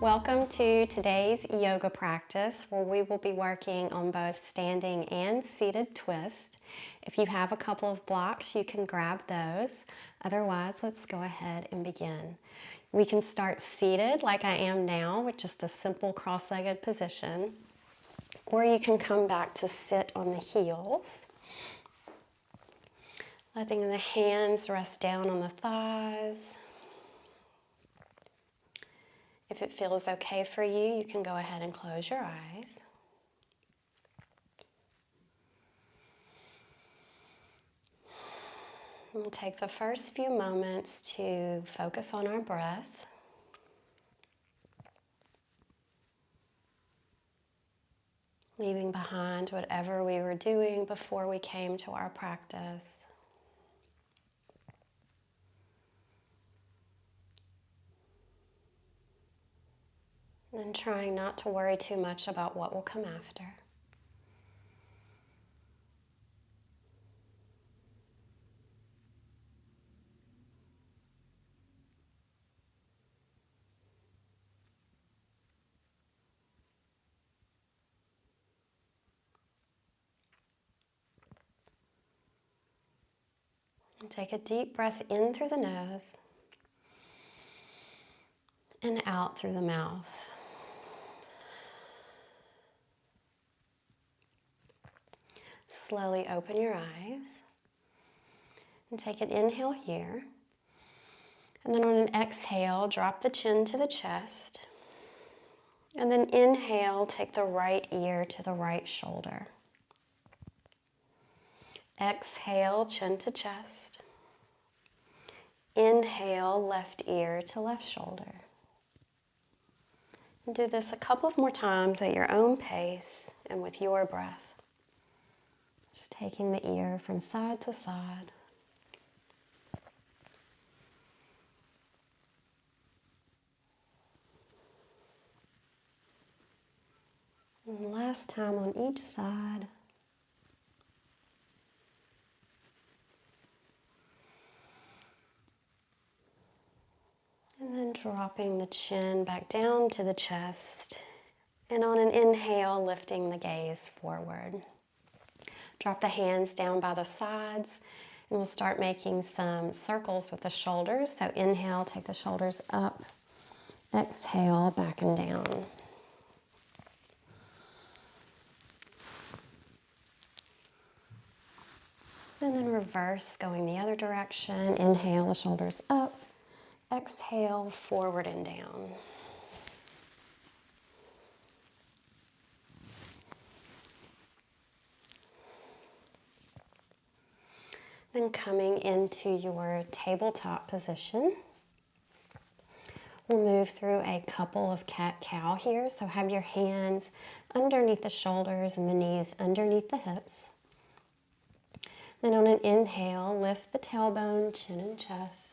Welcome to today's yoga practice where we will be working on both standing and seated twist. If you have a couple of blocks, you can grab those. Otherwise, let's go ahead and begin. We can start seated like I am now with just a simple cross-legged position, or you can come back to sit on the heels. Letting the hands rest down on the thighs. If it feels okay for you, you can go ahead and close your eyes. And take the first few moments to focus on our breath. Leaving behind whatever we were doing before we came to our practice. And trying not to worry too much about what will come after. And take a deep breath in through the nose and out through the mouth. Slowly open your eyes and take an inhale here. And then on an exhale, drop the chin to the chest. And then inhale, take the right ear to the right shoulder. Exhale, chin to chest. Inhale, left ear to left shoulder. And do this a couple of more times at your own pace and with your breath. Just taking the ear from side to side. And last time on each side. And then dropping the chin back down to the chest. And on an inhale, lifting the gaze forward. Drop the hands down by the sides, and we'll start making some circles with the shoulders. So inhale, take the shoulders up. Exhale, back and down. And then reverse, going the other direction. Inhale, the shoulders up. Exhale, forward and down. Then coming into your tabletop position. We'll move through a couple of cat-cow here. So have your hands underneath the shoulders and the knees underneath the hips. Then on an inhale, lift the tailbone, chin and chest.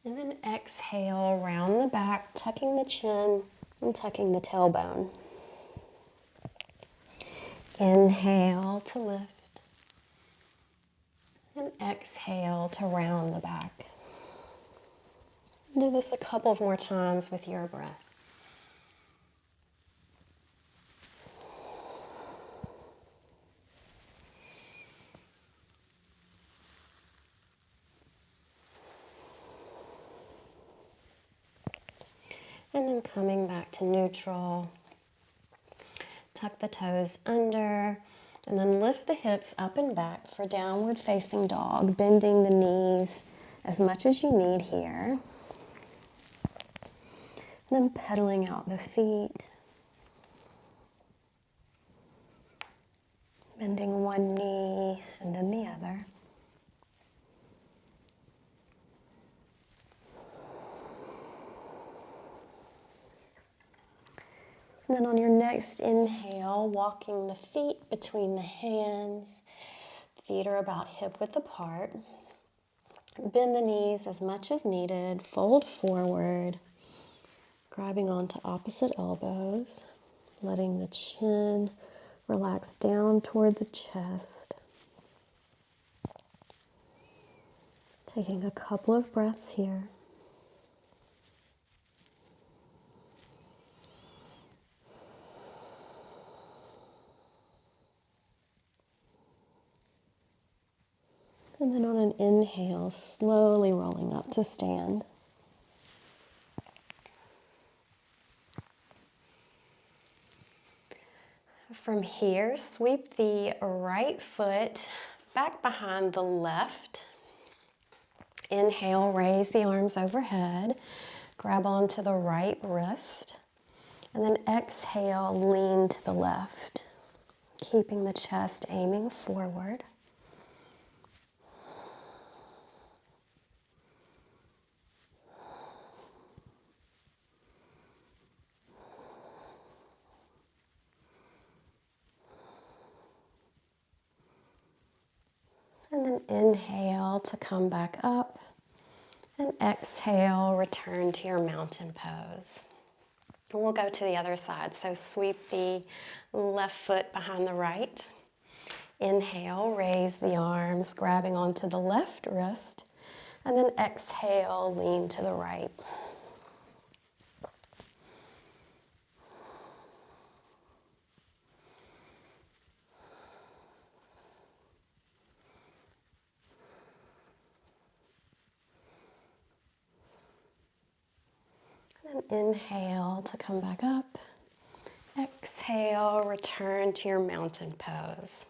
And then exhale, round the back, tucking the chin and tucking the tailbone. Inhale to lift. And exhale to round the back. Do this a couple of more times with your breath. And then coming back to neutral. Tuck the toes under, and then lift the hips up and back for downward facing dog, bending the knees as much as you need here. And then pedaling out the feet. Bending one knee and then the other. And then on your next inhale, walking the feet between the hands. Feet are about hip width apart. Bend the knees as much as needed. Fold forward. Grabbing onto opposite elbows. Letting the chin relax down toward the chest. Taking a couple of breaths here. And then on an inhale, slowly rolling up to stand. From here, sweep the right foot back behind the left. Inhale, raise the arms overhead. Grab onto the right wrist. And then exhale, lean to the left. Keeping the chest aiming forward. And then inhale to come back up. And exhale, return to your mountain pose. And we'll go to the other side. So sweep the left foot behind the right. Inhale, raise the arms, grabbing onto the left wrist. And then exhale, lean to the right. And inhale to come back up. Exhale, return to your mountain pose.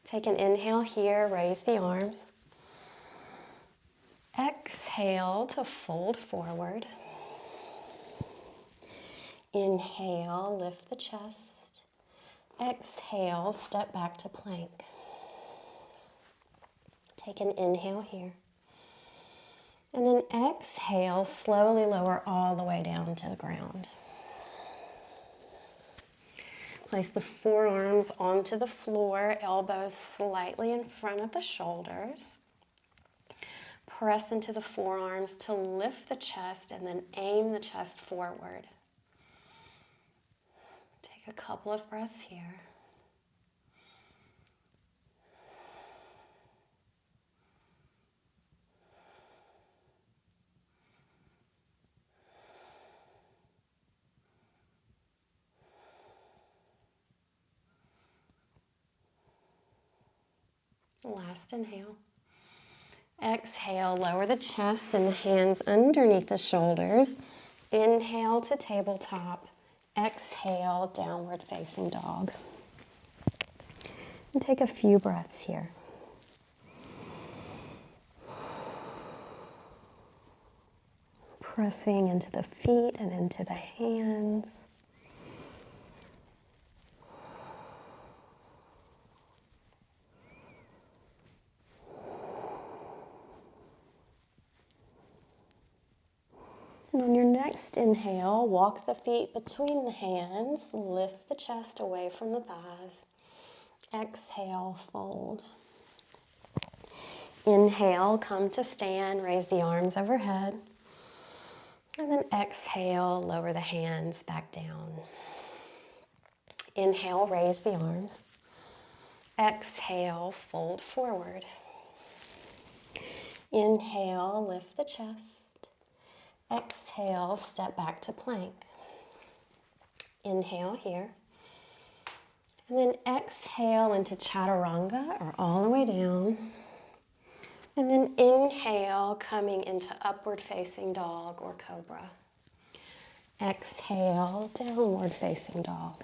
Take an inhale here, raise the arms. Exhale to fold forward. Inhale, lift the chest. Exhale, step back to plank. Take an inhale here. And then exhale, slowly lower all the way down to the ground. Place the forearms onto the floor, elbows slightly in front of the shoulders. Press into the forearms to lift the chest and then aim the chest forward. Take a couple of breaths here. Last inhale. Exhale, lower the chest and the hands underneath the shoulders. Inhale to tabletop. Exhale, downward facing dog. And take a few breaths here. Pressing into the feet and into the hands. And on your next inhale, walk the feet between the hands, lift the chest away from the thighs. Exhale, fold. Inhale, come to stand, raise the arms overhead. And then exhale, lower the hands back down. Inhale, raise the arms. Exhale, fold forward. Inhale, lift the chest. Exhale, step back to plank. Inhale here. And then exhale into chaturanga, or all the way down. And then inhale, coming into upward facing dog or cobra. Exhale, downward facing dog.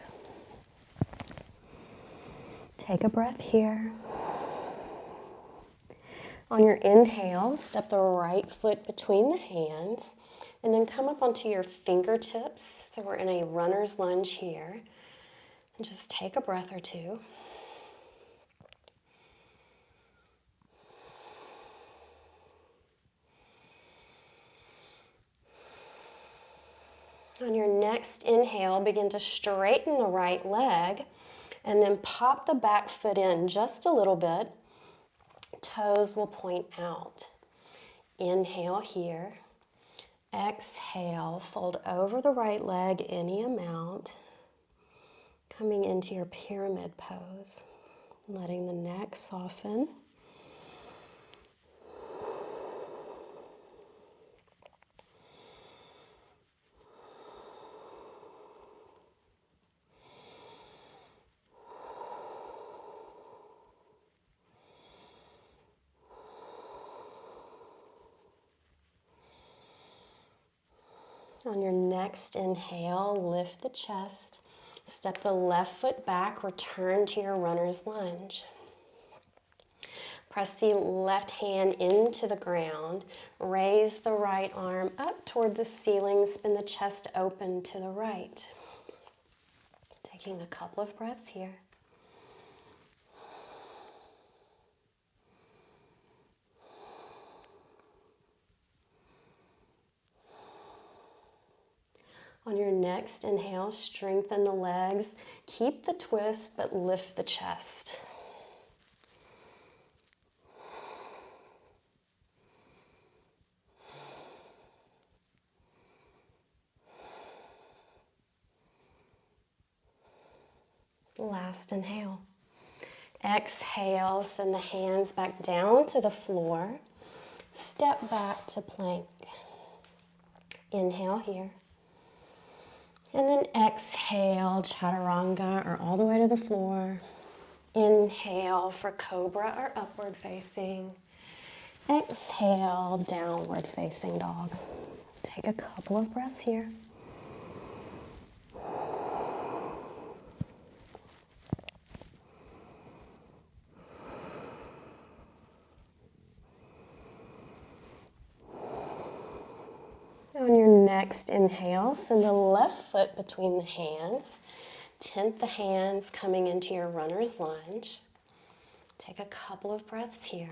Take a breath here. On your inhale, step the right foot between the hands and then come up onto your fingertips. So we're in a runner's lunge here. And just take a breath or two. On your next inhale, begin to straighten the right leg and then pop the back foot in just a little bit. Toes will point out. Inhale here. Exhale, fold over the right leg any amount. Coming into your pyramid pose. Letting the neck soften. On your next inhale, lift the chest. Step the left foot back, return to your runner's lunge. Press the left hand into the ground. Raise the right arm up toward the ceiling. Spin the chest open to the right. Taking a couple of breaths here. On your next inhale, strengthen the legs. Keep the twist, but lift the chest. Last inhale. Exhale, send the hands back down to the floor. Step back to plank. Inhale here. And then exhale, chaturanga, or all the way to the floor. Inhale for cobra or upward facing. Exhale, downward facing dog. Take a couple of breaths here. On your next inhale, send the left foot between the hands. Tent the hands coming into your runner's lunge. Take a couple of breaths here.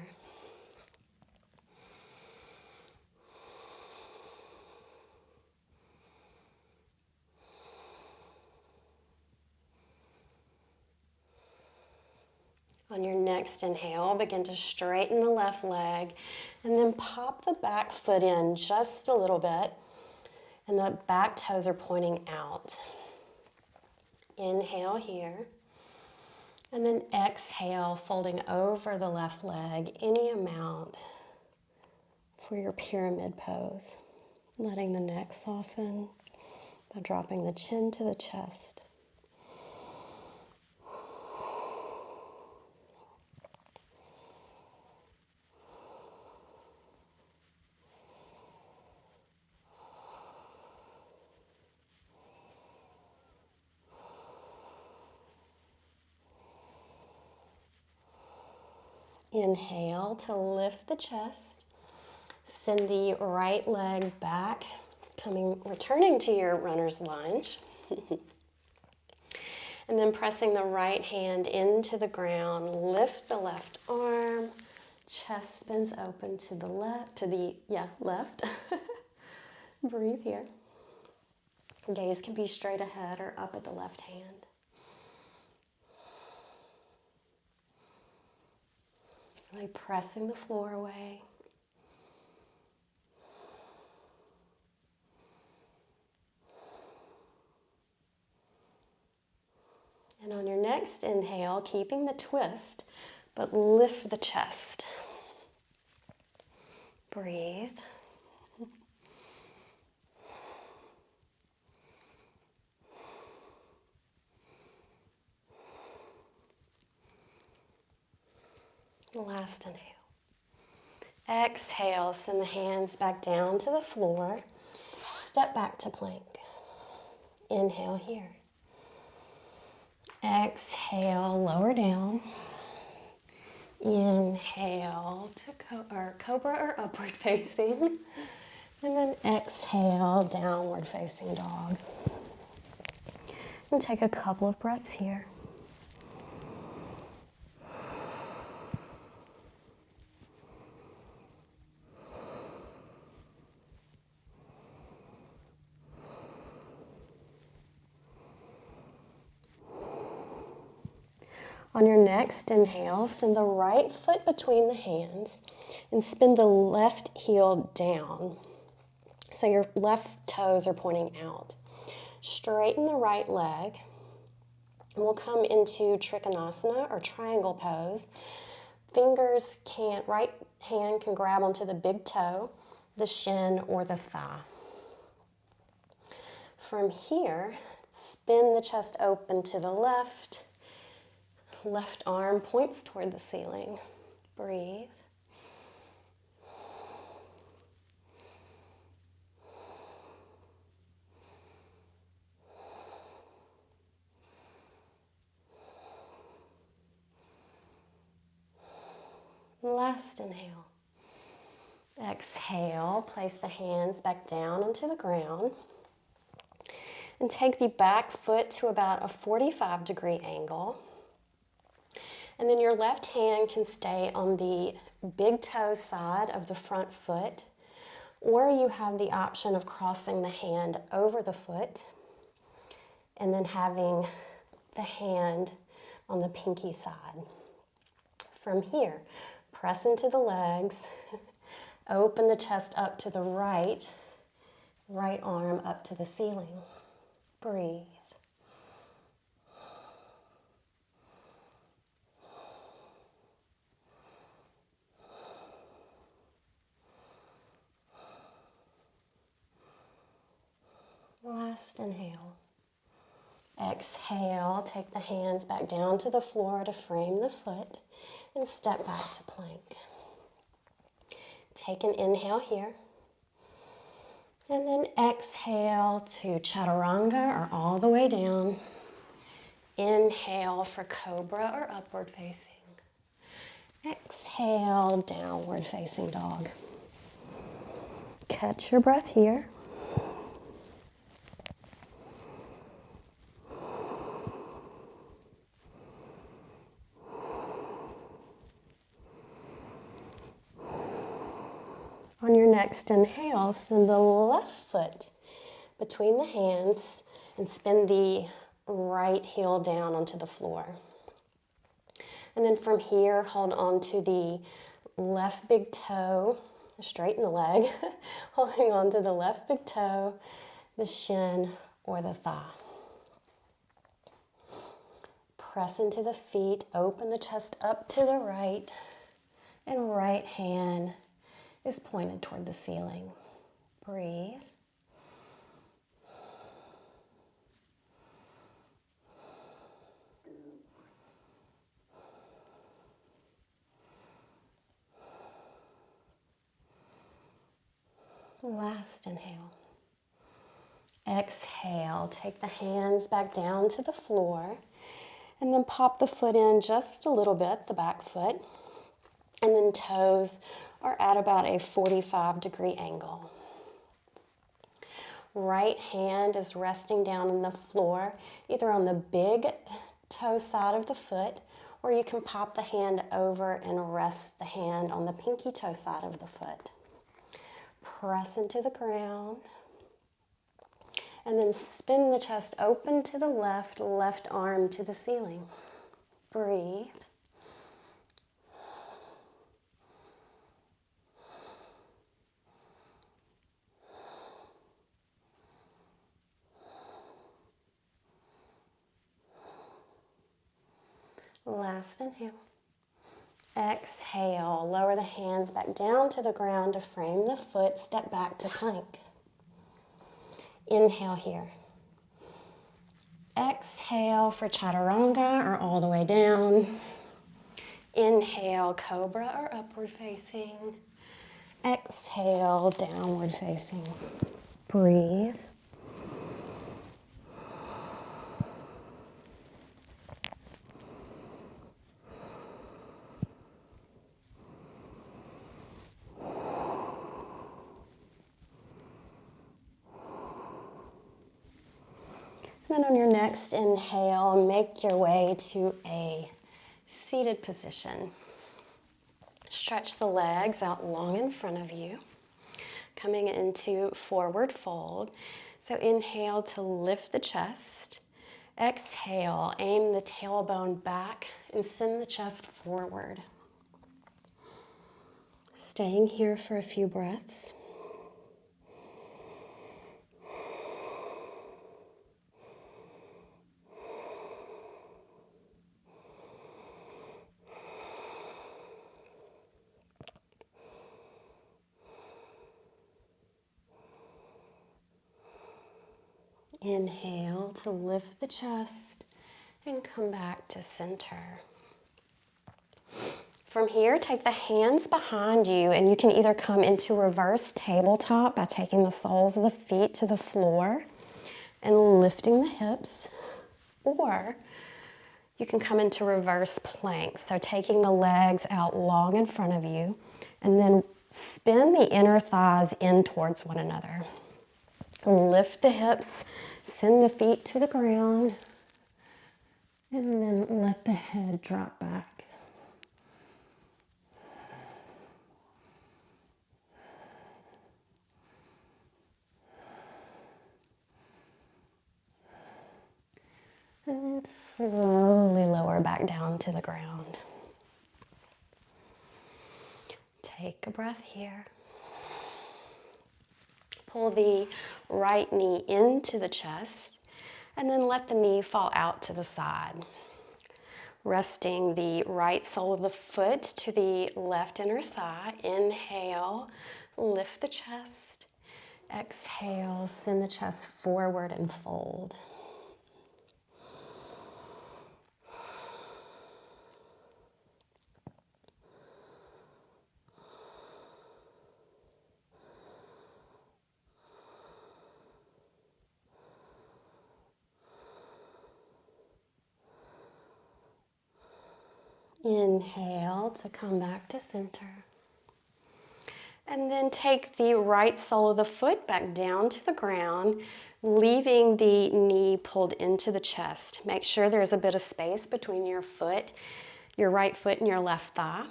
On your next inhale, begin to straighten the left leg and then pop the back foot in just a little bit, and the back toes are pointing out. Inhale here, and then exhale, folding over the left leg any amount for your pyramid pose. Letting the neck soften by dropping the chin to the chest. Inhale to lift the chest. Send the right leg back, returning to your runner's lunge. And then pressing the right hand into the ground, lift the left arm, chest spins open to the left, left. Breathe here. Gaze can be straight ahead or up at the left hand. Really pressing the floor away. And on your next inhale, keeping the twist, but lift the chest. Breathe. Last inhale. Exhale, send the hands back down to the floor. Step back to plank. Inhale here. Exhale, lower down. Inhale to cobra or upward facing. And then exhale, downward facing dog. And take a couple of breaths here. On your next inhale, send the right foot between the hands and spin the left heel down. So your left toes are pointing out. Straighten the right leg, and we'll come into Trikonasana or triangle pose. Right hand can grab onto the big toe, the shin, or the thigh. From here, spin the chest open to the left. Left arm points toward the ceiling. Breathe. Last inhale. Exhale, place the hands back down onto the ground. And take the back foot to about a 45-degree angle. And then your left hand can stay on the big toe side of the front foot, or you have the option of crossing the hand over the foot and then having the hand on the pinky side. From here, press into the legs, open the chest up to the right arm up to the ceiling. Breathe. Last inhale. Exhale, take the hands back down to the floor to frame the foot and step back to plank. Take an inhale here. And then exhale to chaturanga or all the way down. Inhale for cobra or upward facing. Exhale, downward facing dog. Catch your breath here. On your next inhale, send the left foot between the hands and spin the right heel down onto the floor. And then from here, hold on to the left big toe, straighten the leg, holding on to the left big toe, the shin, or the thigh. Press into the feet, open the chest up to the right, and right hand is pointed toward the ceiling. Breathe. Last inhale. Exhale, take the hands back down to the floor and then pop the foot in just a little bit, the back foot, and then toes are at about a 45-degree angle. Right hand is resting down on the floor, either on the big toe side of the foot, or you can pop the hand over and rest the hand on the pinky toe side of the foot. Press into the ground, and then spin the chest open to the left arm to the ceiling. Breathe. Last inhale. Exhale, lower the hands back down to the ground to frame the foot, step back to plank. Inhale here. Exhale for chaturanga or all the way down. Inhale, cobra or upward facing. Exhale, downward facing. Breathe. Then on your next inhale, make your way to a seated position. Stretch the legs out long in front of you, coming into forward fold. So inhale to lift the chest. Exhale, aim the tailbone back and send the chest forward. Staying here for a few breaths. Inhale to lift the chest and come back to center. From here, take the hands behind you and you can either come into reverse tabletop by taking the soles of the feet to the floor and lifting the hips, or You can come into reverse plank. So taking the legs out long in front of you, and then spin the inner thighs in towards one another. Lift the hips, send the feet to the ground, and then let the head drop back. And then slowly lower back down to the ground. Take a breath here. Pull the right knee into the chest, and then let the knee fall out to the side. Resting the right sole of the foot to the left inner thigh. Inhale, lift the chest. Exhale, send the chest forward and fold. Inhale to come back to center. And then take the right sole of the foot back down to the ground, leaving the knee pulled into the chest. Make sure there's a bit of space between your foot, your right foot and your left thigh.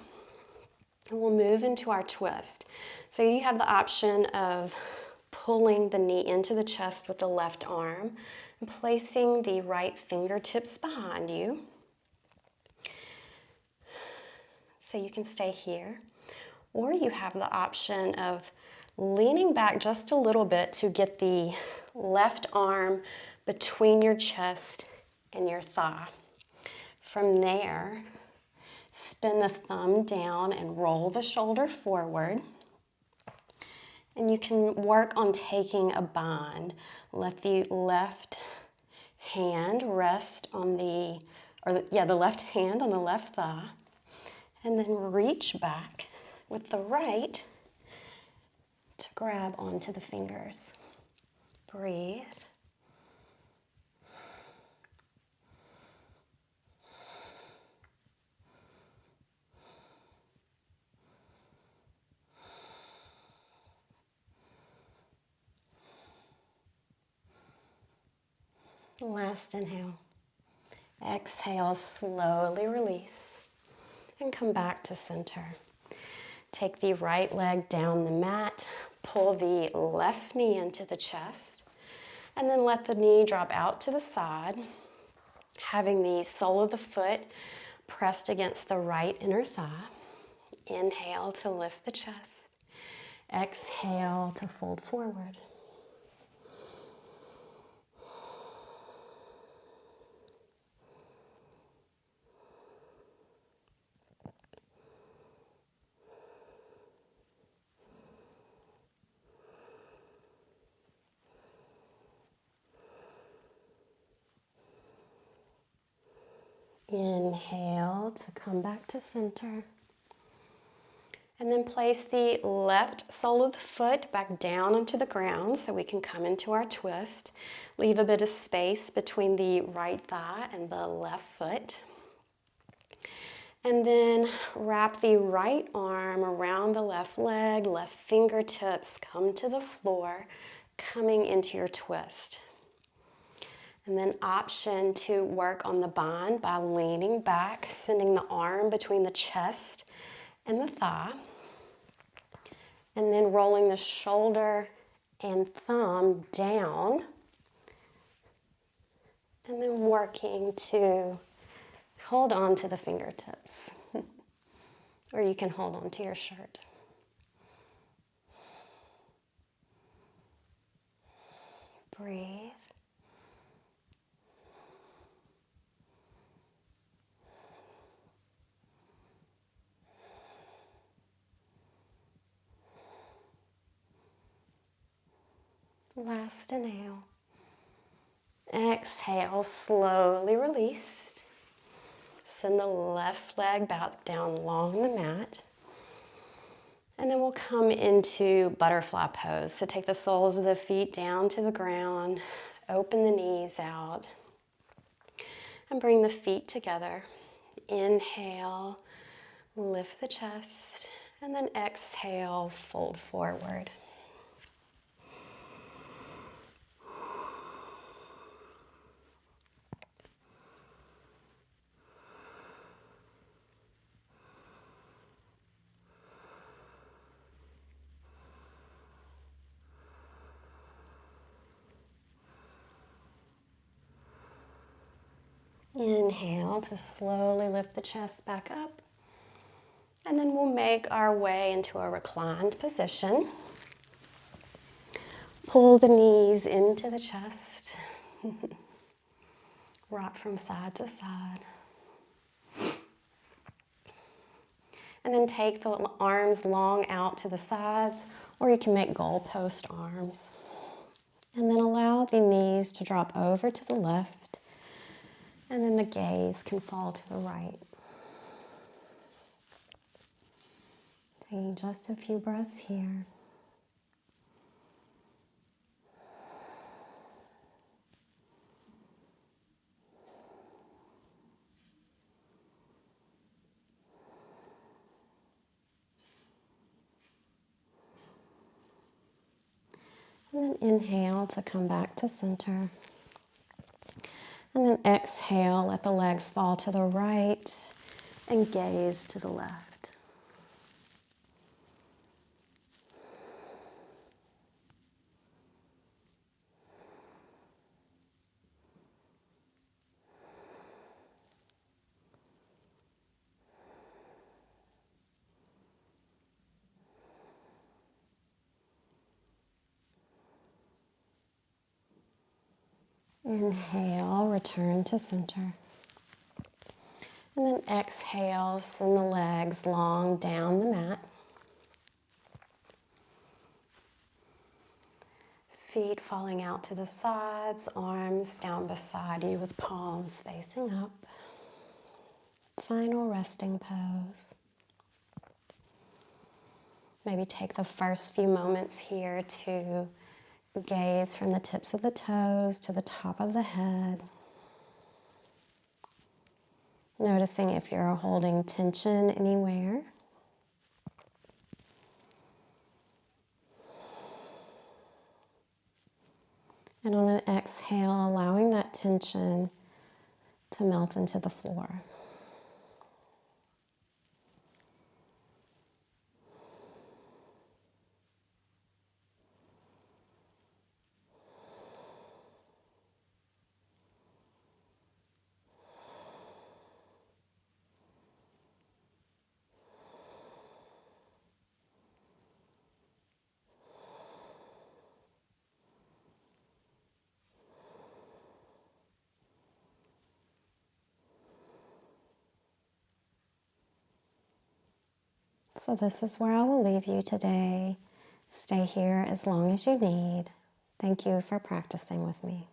And we'll move into our twist. So you have the option of pulling the knee into the chest with the left arm and placing the right fingertips behind you. So you can stay here. Or you have the option of leaning back just a little bit to get the left arm between your chest and your thigh. From there, spin the thumb down and roll the shoulder forward. And you can work on taking a bind. Let the left hand rest on the left hand on the left thigh. And then reach back with the right to grab onto the fingers. Breathe. Last inhale. Exhale, slowly release and come back to center. Take the right leg down the mat, pull the left knee into the chest, and then let the knee drop out to the side, having the sole of the foot pressed against the right inner thigh. Inhale to lift the chest. Exhale to fold forward. Inhale to come back to center. And then place the left sole of the foot back down onto the ground so we can come into our twist. Leave a bit of space between the right thigh and the left foot. And then wrap the right arm around the left leg, left fingertips come to the floor, coming into your twist. And then option to work on the bind by leaning back, sending the arm between the chest and the thigh. And then rolling the shoulder and thumb down. And then working to hold on to the fingertips. Or you can hold on to your shirt. Breathe. Last inhale. Exhale, slowly release. Send the left leg back down long the mat. And then we'll come into butterfly pose. So take the soles of the feet down to the ground, open the knees out. And bring the feet together. Inhale, lift the chest, and then exhale, fold forward. Inhale to slowly lift the chest back up. And then we'll make our way into a reclined position. Pull the knees into the chest. Rock from side to side. And then take the arms long out to the sides, or you can make goalpost arms. And then allow the knees to drop over to the left, and then the gaze can fall to the right. Taking just a few breaths here. And then inhale to come back to center. And then exhale, let the legs fall to the right and gaze to the left. Inhale, return to center. And then exhale, send the legs long down the mat. Feet falling out to the sides, arms down beside you with palms facing up. Final resting pose. Maybe take the first few moments here to gaze from the tips of the toes to the top of the head. Noticing if you're holding tension anywhere. And on an exhale, allowing that tension to melt into the floor. So this is where I will leave you today. Stay here as long as you need. Thank you for practicing with me.